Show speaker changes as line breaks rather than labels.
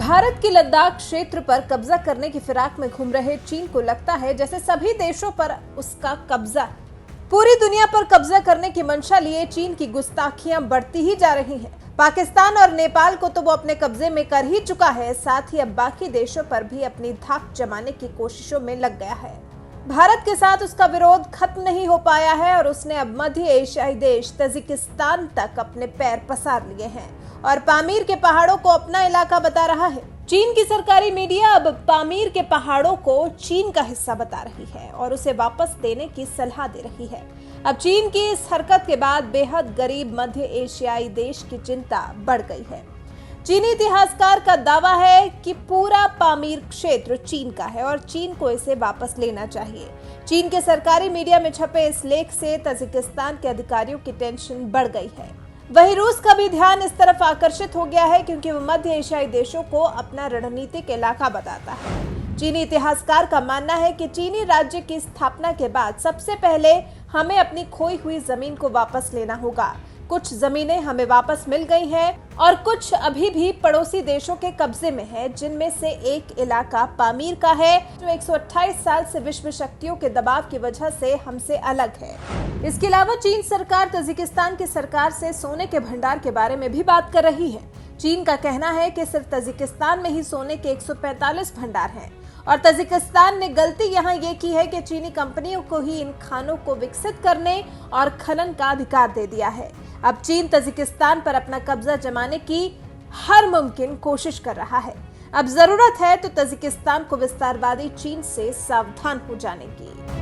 भारत की लद्दाख क्षेत्र पर कब्जा करने की फिराक में घूम रहे चीन को लगता है जैसे सभी देशों पर उसका कब्जा है। पूरी दुनिया पर कब्जा करने की मंशा लिए चीन की गुस्ताखियां बढ़ती ही जा रही हैं। पाकिस्तान और नेपाल को तो वो अपने कब्जे में कर ही चुका है, साथ ही अब बाकी देशों पर भी अपनी धाक जमाने की कोशिशों में लग गया है। भारत के साथ उसका विरोध खत्म नहीं हो पाया है और उसने अब मध्य एशियाई देश तजिकिस्तान तक अपने पैर पसार लिए हैं और पामीर के पहाड़ों को अपना इलाका बता रहा है। चीन की सरकारी मीडिया अब पामीर के पहाड़ों को चीन का हिस्सा बता रही है और उसे वापस देने की सलाह दे रही है। अब चीन की इस हरकत के बाद बेहद गरीब मध्य एशियाई देश की चिंता बढ़ गई है। चीनी इतिहासकार का दावा है कि पूरा पामीर क्षेत्र चीन का है और चीन को इसे वापस लेना चाहिए। चीन के सरकारी मीडिया में छपे इस लेख से तजिकिस्तान के अधिकारियों की टेंशन बढ़ गई है। वहीं रूस का भी ध्यान इस तरफ आकर्षित हो गया है क्योंकि वो मध्य एशियाई देशों को अपना रणनीतिक इलाका बताता है। चीनी इतिहासकार का मानना है कि चीनी राज्य की स्थापना के बाद सबसे पहले हमें अपनी खोई हुई जमीन को वापस लेना होगा। कुछ जमीनें हमें वापस मिल गई हैं और कुछ अभी भी पड़ोसी देशों के कब्जे में है, जिनमें से एक इलाका पामीर का है जो 128 साल से विश्व शक्तियों के दबाव की वजह से हमसे अलग है। इसके अलावा चीन सरकार तजिकिस्तान की सरकार से सोने के भंडार के बारे में भी बात कर रही है। चीन का कहना है कि सिर्फ तजिकिस्तान में ही सोने के 145 भंडार हैं और तजिकिस्तान ने गलती यहाँ ये की है कि चीनी कंपनियों को ही इन खानों को विकसित करने और खनन का अधिकार दे दिया है। अब चीन तजिकिस्तान पर अपना कब्जा जमाने की हर मुमकिन कोशिश कर रहा है। अब जरूरत है तो तजिकिस्तान को विस्तारवादी चीन से सावधान हो जाने की।